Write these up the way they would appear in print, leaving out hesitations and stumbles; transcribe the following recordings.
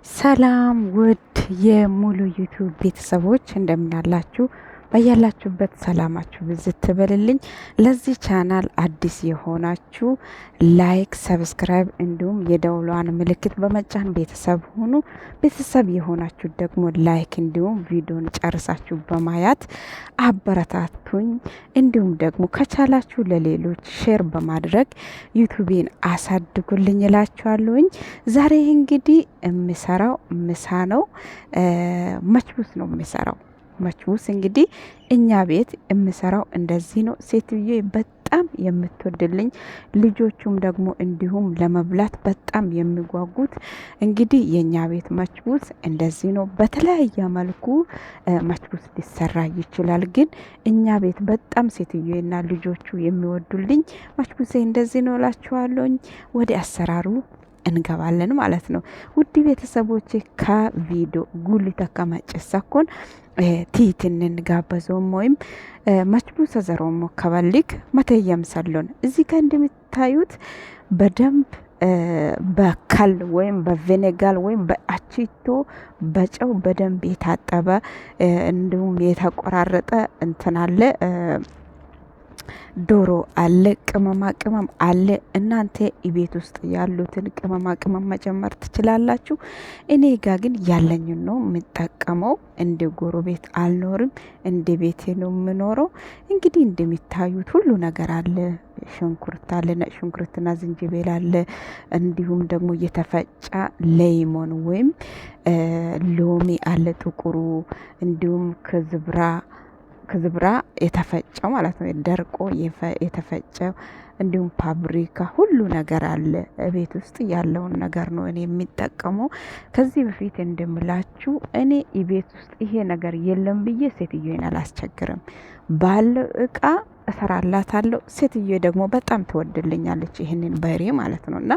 ሰላም ውድ የሙሉ ዩቲዩብ ቤተሰቦች እንደምን አላችሁ? በያላችሁበት ሰላማችሁ ብዝት ትበልልኝ። ለዚህ ቻናል አዲስ የሆናችሁ ላይክ፣ ሰብስክራይብ እንዲሁም የደውሏን ምልክት በመጫን ቤተሰብ ሁኑ። ቤተሰብ የሆናችሁ ደግሞ ላይክ እንዲሁም ቪዲዮን ጨርሳችሁ በማየት አበረታቱኝ። እንዲሁም ደግሞ ከቻላችሁ ለሌሎች ሼር በማድረግ ዩቲዩቤን አሳድጉልኝ እላችኋለሁኝ። ዛሬ እንግዲህ የምሰራው ምሳ ነው። መችቡስ ነው የምሰራው። መችቡስ እንግዲህ እኛ ቤት የምሰራው እንደዚህ ነው። ሴትዬ በጣም የምትወድልኝ ልጆቹም ደግሞ እንዲሁም ለመብላት በጣም የሚጓጉት እንግዲህ የኛ ቤት መችቡስ እንደዚህ ነው። በተለያየ መልኩ መችቡስ ሊሰራ ይችላል፣ ግን እኛ ቤት በጣም ሴትዮና ልጆቹ የሚወዱልኝ መችቡሴ እንደዚህ ነው እላችኋለሁኝ። ወደ አሰራሩ እንገባለን ማለት ነው። ውድ ቤተሰቦቼ ከቪዲዮ ጉሊተ ከመጨሰኮን ቲትንን ጋበዞም ወይም መችቡሰ ዘሮሞ ከበልክ መተየም ሰሎን እዚህ ጋር እንደምታዩት በደንብ በከል ወይም በቬኔጋል ወይም በአቺቶ በጨው በደንብ የታጠበ እንዲሁም የተቆራረጠ እንትን አለ። ዶሮ አለ፣ ቅመማ ቅመም አለ። እናንተ ቤት ውስጥ ያሉትን ቅመማ ቅመም መጨመር ትችላላችሁ። እኔ ጋ ግን ያለኝን ነው የምጠቀመው። እንደ ጎረቤት አልኖርም፣ እንደ ቤቴ ነው የምኖረው። እንግዲህ እንደሚታዩት ሁሉ ነገር አለ። ሽንኩርት አለ፣ ነጭ ሽንኩርትና ዝንጅቤል አለ። እንዲሁም ደግሞ የተፈጨ ሌሞን ወይም ሎሚ አለ፣ ጥቁሩ እንዲሁም ከዝብራ የተፈጨው ማለት ነው፣ ደርቆ የተፈጨ እንዲሁም ፓብሪካ ሁሉ ነገር አለ። ቤት ውስጥ ያለውን ነገር ነው እኔ የሚጠቀመው። ከዚህ በፊት እንደምላችሁ እኔ ቤት ውስጥ ይሄ ነገር የለም ብዬ ሴትዮን አላስቸግርም። ባለው እቃ እሰራላታለሁ። ሴትዮ ደግሞ በጣም ትወድልኛለች ይህንን በሬ ማለት ነው። እና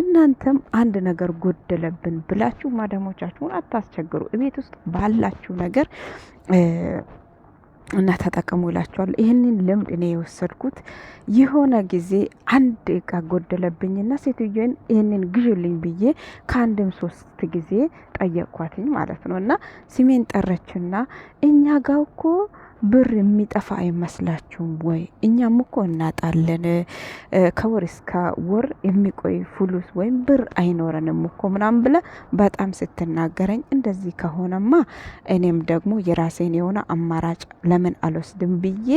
እናንተም አንድ ነገር ጎደለብን ብላችሁ ማዳሞቻችሁን አታስቸግሩ። ቤት ውስጥ ባላችሁ ነገር እና ተጠቀሙ ይላችኋለሁ። ይህንን ልምድ እኔ የወሰድኩት የሆነ ጊዜ አንድ እቃ ጎደለብኝና ሴትዮን ይህንን ግዥልኝ ብዬ ከአንድም 3 ጊዜ ጠየቅኳትኝ ማለት ነው። እና ስሜን ጠረችና እኛ ጋር እኮ ብር የሚጠፋ አይመስላችሁም ወይ? እኛም እኮ እናጣለን። ከወር እስከ ወር የሚቆይ ፉሉስ ወይም ብር አይኖረንም እኮ ምናምን ብለ በጣም ስትናገረኝ፣ እንደዚህ ከሆነማ እኔም ደግሞ የራሴን የሆነ አማራጭ ለምን አልወስድም ብዬ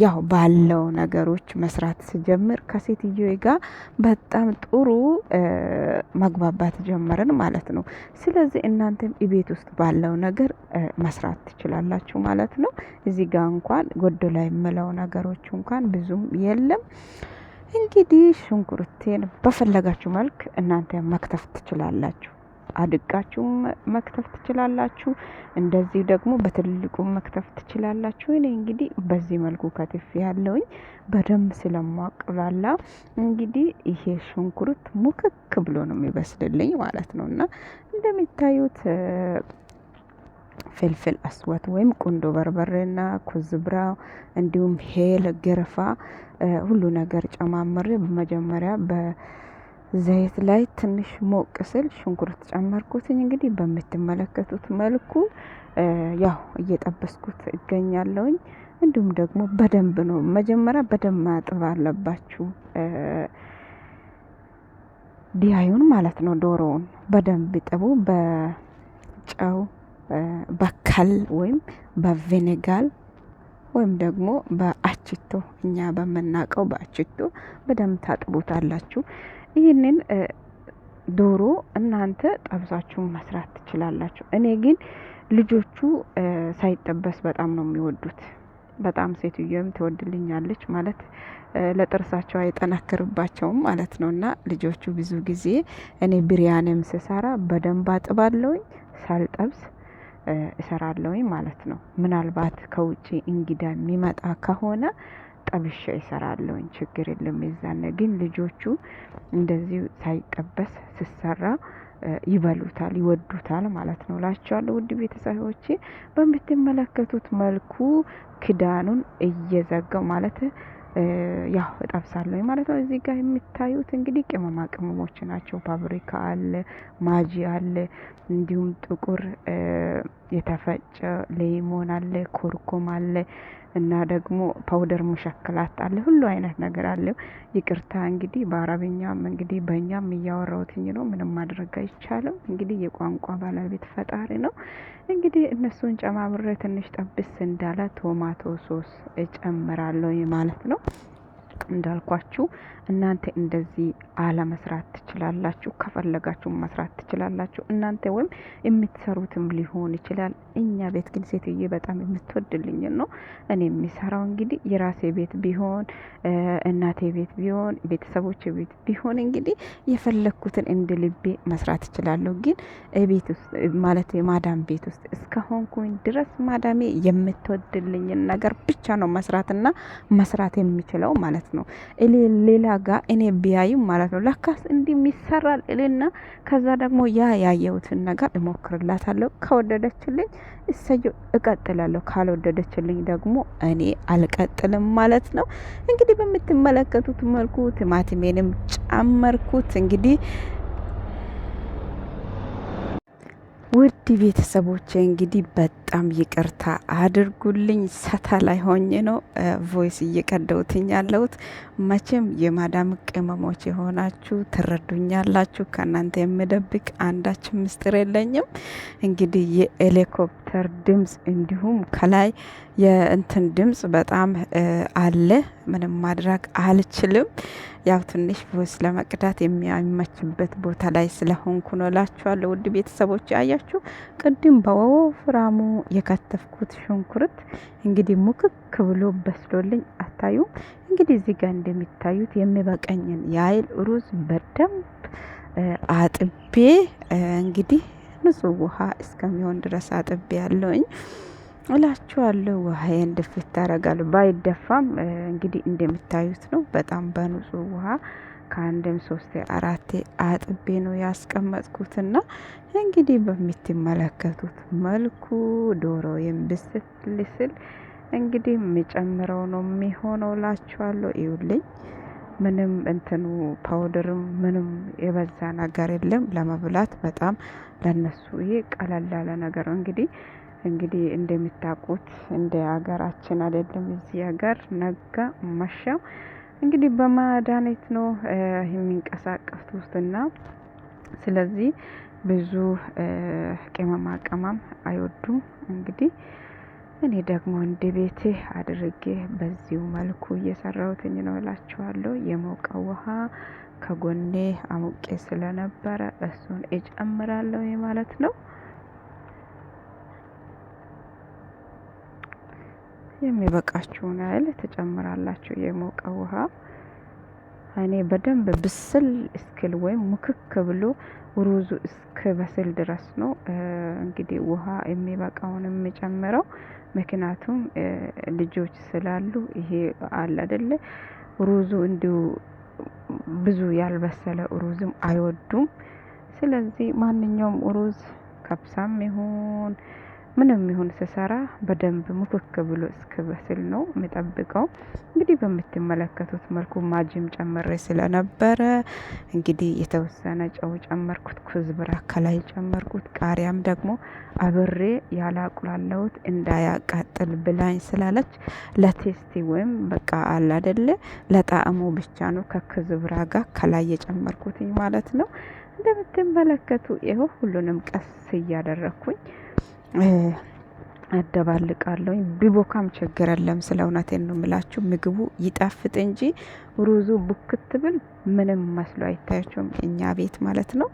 ያው ባለው ነገሮች መስራት ስጀምር ከሴትዮ ጋር በጣም ጥሩ መግባባት ጀመርን ማለት ነው። ስለዚህ እናንተም ቤት ውስጥ ባለው ነገር መስራት ትችላላችሁ ማለት ነው። እዚህ ጋር እንኳን ጎደሎ የምለው ነገሮች እንኳን ብዙም የለም። እንግዲህ ሽንኩርቴን በፈለጋችሁ መልክ እናንተ መክተፍ ትችላላችሁ። አድቃችሁ መክተፍ ትችላላችሁ። እንደዚህ ደግሞ በትልቁ መክተፍ ትችላላችሁ። እኔ እንግዲህ በዚህ መልኩ ከትፍ ያለውኝ በደንብ ስለማቅላላ እንግዲህ ይሄ ሽንኩርት ሙክክ ብሎ ነው የሚበስልልኝ ማለት ነው። እና እንደሚታዩት ፍልፍል አስወት ወይም ቁንዶ በርበሬና ኩዝብራ እንዲሁም ሄል ገረፋ ሁሉ ነገር ጨማምሬ በመጀመሪያ በዘይት ላይ ትንሽ ሞቅ ስል ሽንኩርት ጨመርኩትኝ። እንግዲህ በምትመለከቱት መልኩ ያው እየጠበስኩት እገኛለሁኝ። እንዲሁም ደግሞ በደንብ ነው መጀመሪያ በደንብ ማጠብ አለባችሁ ዲያዩን ማለት ነው። ዶሮውን በደንብ ጥቡ በጨው በከል ወይም በቬኔጋል ወይም ደግሞ በአችቶ እኛ በመናቀው በአችቶ በደንብ ታጥቡታላችሁ። ይህንን ዶሮ እናንተ ጠብሳችሁ መስራት ትችላላችሁ። እኔ ግን ልጆቹ ሳይጠበስ በጣም ነው የሚወዱት። በጣም ሴትዮም ትወድልኛለች ማለት ለጥርሳቸው አይጠናክርባቸውም ማለት ነው። እና ልጆቹ ብዙ ጊዜ እኔ ብሪያንም ስሰራ በደንብ አጥባለሁኝ ሳልጠብስ እሰራለሁኝ ማለት ነው። ምናልባት ከውጪ እንግዳ የሚመጣ ከሆነ ጠብሼ እሰራለሁኝ፣ ችግር የለም። የዛነ ግን ልጆቹ እንደዚህ ሳይጠበስ ስሰራ ይበሉታል፣ ይወዱታል ማለት ነው እላቸዋለሁ። ውድ ቤተሰቦቼ በምትመለከቱት መልኩ ክዳኑን እየዘጋው ማለት ያው እጠብሳለሁ ማለት ነው። እዚህ ጋር የምታዩት እንግዲህ ቅመማ ቅመሞች ናቸው። ፓብሪካ አለ፣ ማጂ አለ፣ እንዲሁም ጥቁር የተፈጨ ሌሞን አለ፣ ኮርኩም አለ እና ደግሞ ፓውደር ሙሸክላት አለ። ሁሉ አይነት ነገር አለው። ይቅርታ እንግዲህ በአረብኛም እንግዲህ በእኛም እያወራሁትኝ ነው። ምንም ማድረግ አይቻልም። እንግዲህ የቋንቋ ባለቤት ፈጣሪ ነው። እንግዲህ እነሱን ጨማምሬ ትንሽ ጠብስ እንዳለ ቶማቶ ሶስ እጨምራለሁ ማለት ነው። እንዳልኳችሁ እናንተ እንደዚህ አለመስራት ትችላላችሁ። ከፈለጋችሁ መስራት ትችላላችሁ እናንተ ወይም የምትሰሩትም ሊሆን ይችላል። እኛ ቤት ግን ሴትዬ በጣም የምትወድልኝ ነው። እኔ የሚሰራው እንግዲህ የራሴ ቤት ቢሆን እናቴ ቤት ቢሆን ቤተሰቦች ቤት ቢሆን እንግዲህ የፈለግኩትን እንደ ልቤ መስራት እችላለሁ። ግን ቤት ውስጥ ማለት የማዳም ቤት ውስጥ እስከሆንኩኝ ድረስ ማዳሜ የምትወድልኝን ነገር ብቻ ነው መስራትና መስራት የሚችለው ማለት ነው። ሌላ ጋር እኔ ቢያዩ ማለት ነው ለካስ እንዲህ ይሰራል እልና ከዛ ደግሞ ያየሁትን ነገር እሞክርላታለሁ። ከወደደችልኝ እሰየው እቀጥላለሁ፣ ካልወደደችልኝ ደግሞ እኔ አልቀጥልም ማለት ነው። እንግዲህ በምትመለከቱት መልኩ ቲማቲሜንም ጨመርኩት። እንግዲህ ውድ ቤተሰቦቼ እንግዲህ በጣም ይቅርታ አድርጉልኝ። ሰታ ላይ ሆኜ ነው ቮይስ እየቀደውትኝ ያለሁት። መቼም የማዳም ቅመሞች የሆናችሁ ትረዱኛላችሁ። ከእናንተ የምደብቅ አንዳች ምስጢር የለኝም። እንግዲህ የሄሊኮፕተር ድምጽ እንዲሁም ከላይ የእንትን ድምጽ በጣም አለ። ምንም ማድረግ አልችልም። ያው ትንሽ ቮይስ ለመቅዳት የሚያመችበት ቦታ ላይ ስለሆንኩ ነው እላችኋለሁ። ውድ ቤተሰቦች አያችሁ፣ ቅድም በወፍራሙ የከተፍኩት ሽንኩርት እንግዲህ ሙክክ ብሎ በስሎልኝ አታዩም? እንግዲህ እዚህ ጋር እንደሚታዩት የሚበቀኝን የአይል ሩዝ በደንብ አጥቤ እንግዲህ ንጹህ ውሃ እስከሚሆን ድረስ አጥቤ ያለውኝ እላችኋለሁ። ውሃዬን ድፍት ታረጋለሁ። ባይደፋም እንግዲህ እንደምታዩት ነው። በጣም በንጹህ ውሃ ከአንድም 3 4 አጥቤ ነው ያስቀመጥኩትና እንግዲህ በምትመለከቱት መልኩ ዶሮዬን ብስል ስል እንግዲህ የሚጨምረው ነው የሚሆነው እላችኋለሁ። ይውልኝ ምንም እንትኑ ፓውደርም ምንም የበዛ ነገር የለም። ለመብላት በጣም ለነሱ ይሄ ቀለል ያለ ነገር ነው። እንግዲህ እንደምታውቁት እንደ ሀገራችን አይደለም። እዚህ ሀገር ነጋ መሻው እንግዲህ በመድኃኒት ነው የሚንቀሳቀሱትና ስለዚህ ብዙ ቅመማ ቅመም አይወዱም። እንግዲህ እኔ ደግሞ እንደ ቤቴ አድርጌ በዚሁ መልኩ እየሰራሁትኝ ነው እላችኋለሁ። የሞቀ ውሃ ከጎኔ አሙቄ ስለነበረ እሱን እጨምራለሁ ማለት ነው። የሚበቃችሁን ያህል ትጨምራላችሁ የሞቀ ውሃ። እኔ በደንብ ብስል እስክል ወይም ሙክክ ብሎ ሩዙ እስከ በስል ድረስ ነው እንግዲህ ውሃ የሚበቃውን የሚጨምረው። ምክንያቱም ልጆች ስላሉ ይሄ አለ አይደለ ሩዙ እንዲሁ ብዙ ያልበሰለ ሩዝም አይወዱም። ስለዚህ ማንኛውም ሩዝ ከብሳም ይሁን ምንም ይሁን ስሰራ በደንብ ሙክክ ብሎ እስከ በስል ነው የምጠብቀው። እንግዲህ በምትመለከቱት መልኩ ማጂም ጨመሬ ስለነበረ እንግዲህ የተወሰነ ጨው ጨመርኩት፣ ኩዝብራ ከላይ ጨመርኩት። ቃሪያም ደግሞ አብሬ ያላቁላለሁት እንዳያቃጥል ብላኝ ስላለች ለቴስቲ ወይም በቃ አለ አይደለ ለጣዕሙ ብቻ ነው ከኩዝብራ ጋር ከላይ የጨመርኩትኝ ማለት ነው። እንደምትመለከቱ ይኸው ሁሉንም ቀስ እያደረኩኝ አደባልቃለሁ። ቢቦካም ችግር የለም። ስለ እውነቴን ነው የምላችሁ። ምግቡ ይጣፍጥ እንጂ ሩዙ ቡክት ብል ምንም መስሎ አይታያቸውም እኛ ቤት ማለት ነው።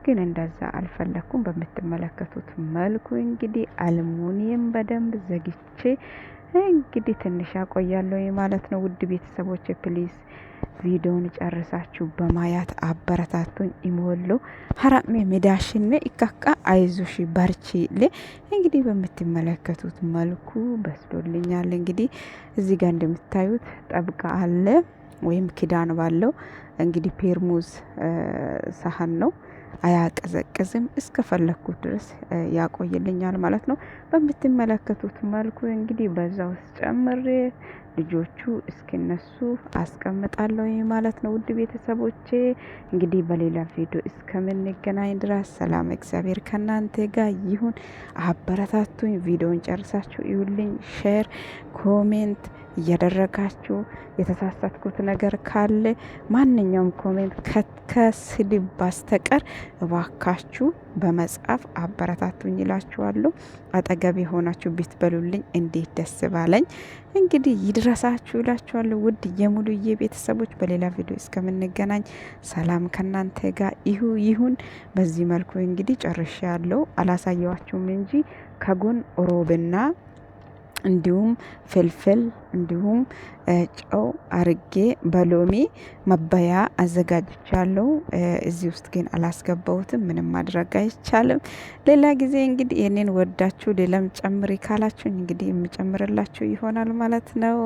ግን እንደዛ አልፈለኩም። በምትመለከቱት መልኩ እንግዲህ አልሙኒየም በደንብ ዘግቼ እንግዲህ ትንሽ አቆያለሁ ማለት ነው። ውድ ቤተሰቦች ፕሊዝ ቪዲዮን ጨርሳችሁ በማያት አበረታቱኝ። ኢሞሎ ሀራሜ ሜዳሽነ ይካካ አይዞሽ በርቺ ለ እንግዲህ በምትመለከቱት መልኩ በስሎልኛል። እንግዲህ እዚህ ጋር እንደምታዩት ጠብቃ አለ ወይም ኪዳን ባለው እንግዲህ ፔርሙዝ ሳህን ነው። አያቀዘቅዝም። እስከፈለኩት ድረስ ያቆይልኛል ማለት ነው። በምትመለከቱት መልኩ እንግዲህ በዛ ውስጥ ጨምሬ ልጆቹ እስኪነሱ አስቀምጣለሁ ማለት ነው። ውድ ቤተሰቦቼ እንግዲህ በሌላ ቪዲዮ እስከምንገናኝ ድረስ ሰላም እግዚአብሔር ከናንተ ጋር ይሁን። አበረታቱኝ። ቪዲዮን ጨርሳችሁ ይሁልኝ። ሼር ኮሜንት እያደረጋችሁ የተሳሳትኩት ነገር ካለ ማንኛውም ኮሜንት ከስድብ በስተቀር እባካችሁ በመጻፍ አበረታቱኝ ይላችኋለሁ። አጠገብ የሆናችሁ ብትበሉልኝ እንዴት ደስ ባለኝ። እንግዲህ ይድረሳችሁ ይላችኋለሁ። ውድ የሙሉዬ ቤተሰቦች በሌላ ቪዲዮ እስከምንገናኝ ሰላም ከናንተ ጋር ይሁን። በዚህ መልኩ እንግዲህ ጨርሻለሁ። አላሳየዋችሁም እንጂ ከጎን ሮብና እንዲሁም ፍልፍል እንዲሁም ጨው አርጌ በሎሚ መበያ አዘጋጅቻለሁ። እዚህ ውስጥ ግን አላስገባሁትም። ምንም ማድረግ አይቻልም። ሌላ ጊዜ እንግዲህ ይህንን ወዳችሁ ሌላም ጨምሪ ካላችሁኝ እንግዲህ የምጨምርላችሁ ይሆናል ማለት ነው።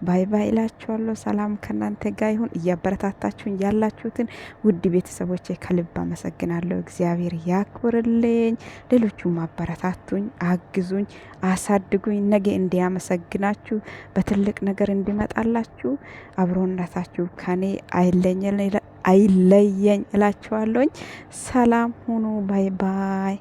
ባይ ባይ እላችኋለሁ። ሰላም ከናንተ ጋር ይሁን። እያበረታታችሁኝ ያላችሁትን ውድ ቤተሰቦቼ ከልብ አመሰግናለሁ። እግዚአብሔር ያክብርልኝ። ሌሎቹም አበረታቱኝ፣ አግዙኝ፣ አሳድጉኝ። ነገ እንዲያመሰግናችሁ በትልቅ ነገር እንዲመጣላችሁ አብሮነታችሁ ከኔ አይለየኝ እላችኋለሁኝ። ሰላም ሁኑ። ባይ ባይ።